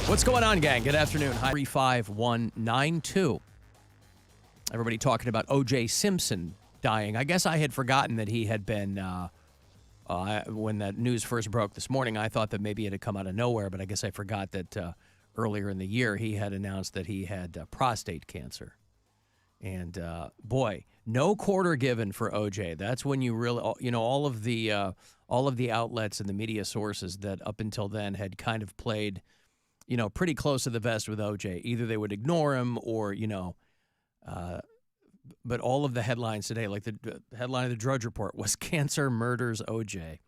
What's going on, gang? Good afternoon. Hi, 35192. Everybody talking about O.J. Simpson dying. I guess I had forgotten that he had been, when that news first broke this morning, I thought that maybe it had come out of nowhere, but I guess I forgot that earlier in the year he had announced that he had prostate cancer. And, boy, no quarter given for O.J. That's when you really, all of the outlets and the media sources that up until then had kind of played, pretty close to the vest with O.J. Either they would ignore him or, but all of the headlines today, like the headline of the Drudge Report was Cancer Murders O.J.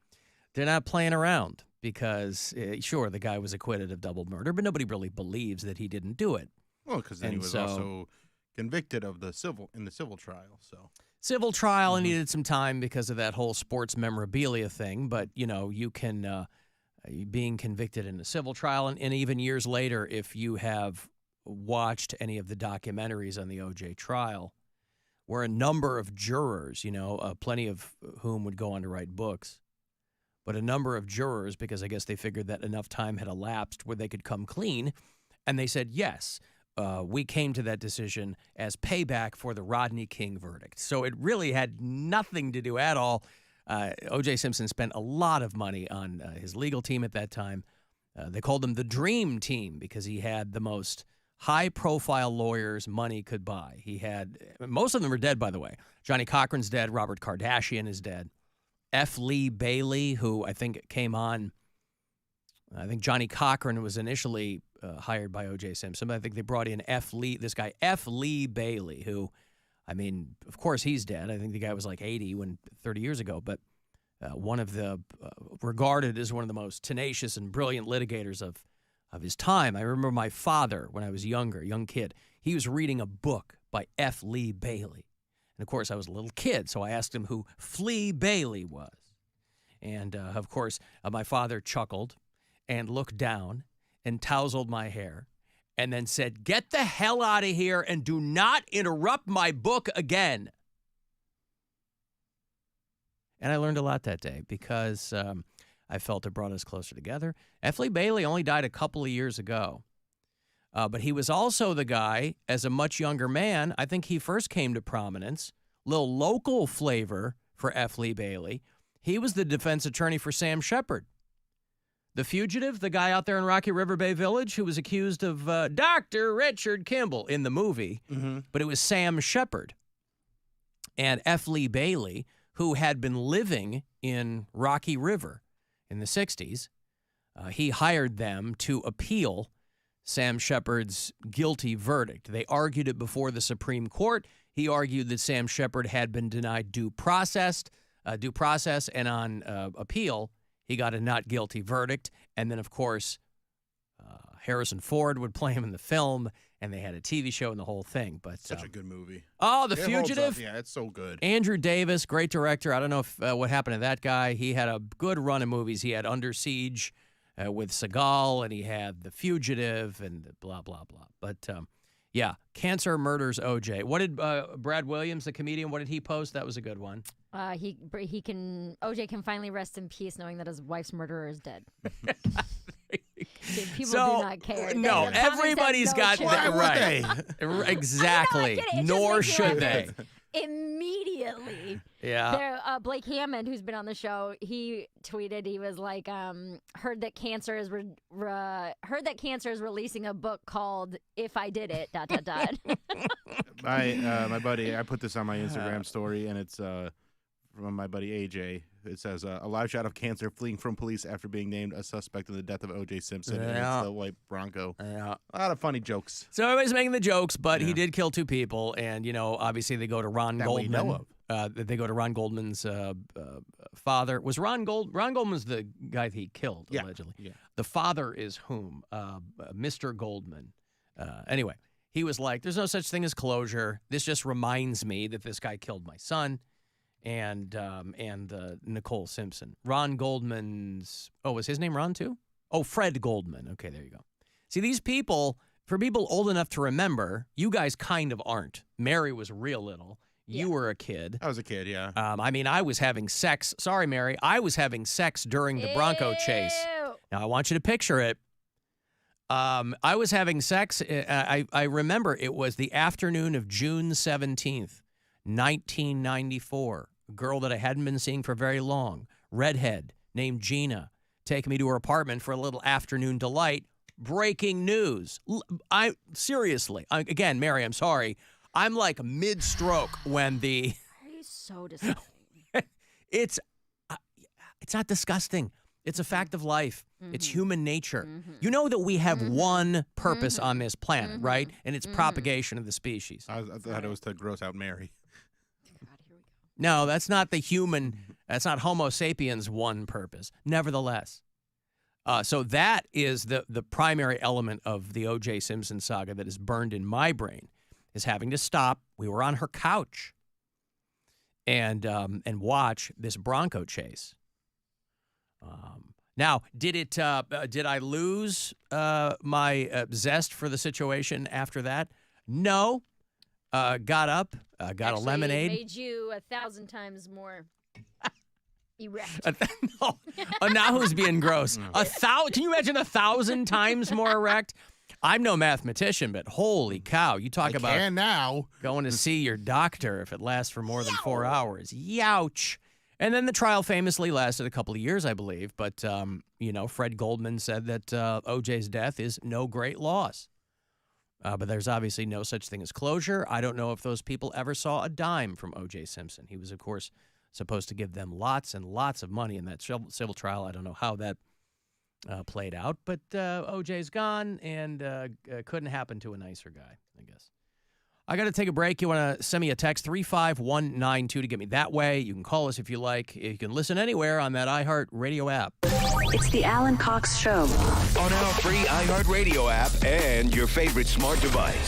They're not playing around because, sure, the guy was acquitted of double murder, but nobody really believes that he didn't do it. Well, because then he was also convicted of the civil trial. So civil trial needed some time because of that whole sports memorabilia thing. But, you can being convicted in a civil trial and even years later, if you have watched any of the documentaries on the O.J. trial, where a number of jurors, plenty of whom would go on to write books, but a number of jurors, because I guess they figured that enough time had elapsed where they could come clean, and they said, yes, we came to that decision as payback for the Rodney King verdict. So it really had nothing to do at all. O.J. Simpson spent a lot of money on his legal team at that time. They called him the Dream Team because he had the most high-profile lawyers money could buy. He had, most of them are dead, by the way. Johnny Cochran's dead. Robert Kardashian is dead. F. Lee Bailey, who I think came on, I think Johnny Cochran was initially hired by O.J. Simpson, but I think they brought in F. Lee Bailey, who, I mean, of course he's dead. I think the guy was like 80 30 years ago, but one of the, regarded as one of the most tenacious and brilliant litigators of his time. I remember my father, when I was young kid, he was reading a book by F. Lee Bailey. And, of course, I was a little kid, so I asked him who Flea Bailey was. And, of course, my father chuckled and looked down and tousled my hair and then said, "Get the hell out of here and do not interrupt my book again." And I learned a lot that day because I felt it brought us closer together. F. Lee Bailey only died a couple of years ago. But he was also the guy, as a much younger man, I think he first came to prominence, little local flavor for F. Lee Bailey. He was the defense attorney for Sam Shepard. The fugitive, the guy out there in Rocky River Bay Village who was accused of Dr. Richard Kimball in the movie, but it was Sam Shepard. And F. Lee Bailey, who had been living in Rocky River in the 60s, he hired them to appeal Sam Shepard's guilty verdict. They argued it before the Supreme Court. He argued that Sam Shepard had been denied due process, and on appeal, he got a not guilty verdict. And then, of course, Harrison Ford would play him in the film, and they had a TV show and the whole thing. But such a good movie. Oh, The Fugitive? Yeah, it's so good. Andrew Davis, great director. I don't know if what happened to that guy. He had a good run of movies. He had Under Siege with Seagal, and he had The Fugitive, and blah, blah, blah. But, yeah, Cancer Murders O.J. What did Brad Williams, the comedian, what did he post? That was a good one. O.J. can finally rest in peace knowing that his wife's murderer is dead. People do not care. No, everybody's got that right. Exactly. Nor should they. Immediately. Yeah. Blake Hammond, who's been on the show, he tweeted. He was like, "Heard that cancer is releasing a book called If I Did It." ... My buddy, I put this on my Instagram story, and it's from my buddy AJ. It says, a live shot of Cancer fleeing from police after being named a suspect in the death of O.J. Simpson. Yeah. And it's the white Bronco. Yeah. A lot of funny jokes. So everybody's making the jokes, but he did kill two people. And, obviously they go to Ron Goldman. That we know of. They go to Ron Goldman's father. Was Ron Goldman's the guy that he killed, allegedly? Yeah. The father is whom? Mr. Goldman. Anyway, he was like, there's no such thing as closure. This just reminds me that this guy killed my son. And Nicole Simpson. Ron Goldman's, was his name Ron too? Oh, Fred Goldman. Okay, there you go. See, these people, for people old enough to remember, you guys kind of aren't. Mary was real little. You were a kid. I was a kid, yeah. I mean, I was having sex. Sorry, Mary. I was having sex during the Bronco chase. Now, I want you to picture it. I was having sex. I remember it was the afternoon of June 17th, 1994. A girl that I hadn't been seeing for very long, redhead, named Gina, taking me to her apartment for a little afternoon delight. Breaking news. Seriously, again, Mary, I'm sorry. I'm like mid-stroke when the... He's so disgusting. It's not disgusting. It's a fact of life. It's human nature. You know that we have one purpose on this planet, right? And it's propagation of the species. I thought it was to gross out Mary. God, here we go. No, that's not the human, that's not Homo sapiens' one purpose. Nevertheless. So that is the primary element of the O.J. Simpson saga that is burned in my brain, is having to stop. We were on her couch and watch this Bronco chase. Now, did I lose my zest for the situation after that? No. Got up, got a lemonade. It made you 1,000 times more erect. No. Now who's being gross? Can you imagine 1,000 times more erect? I'm no mathematician, but holy cow! You talk about can now. Going to see your doctor if it lasts for more than 4 hours. Youch! And then the trial famously lasted a couple of years, I believe. But, Fred Goldman said that O.J.'s death is no great loss. But there's obviously no such thing as closure. I don't know if those people ever saw a dime from O.J. Simpson. He was, of course, supposed to give them lots and lots of money in that civil trial. I don't know how that played out. But O.J.'s gone, and couldn't happen to a nicer guy, I guess. I got to take a break. You want to send me a text, 35192, to get me that way. You can call us if you like. You can listen anywhere on that iHeart Radio app. It's the Alan Cox Show. On our free iHeart Radio app and your favorite smart device.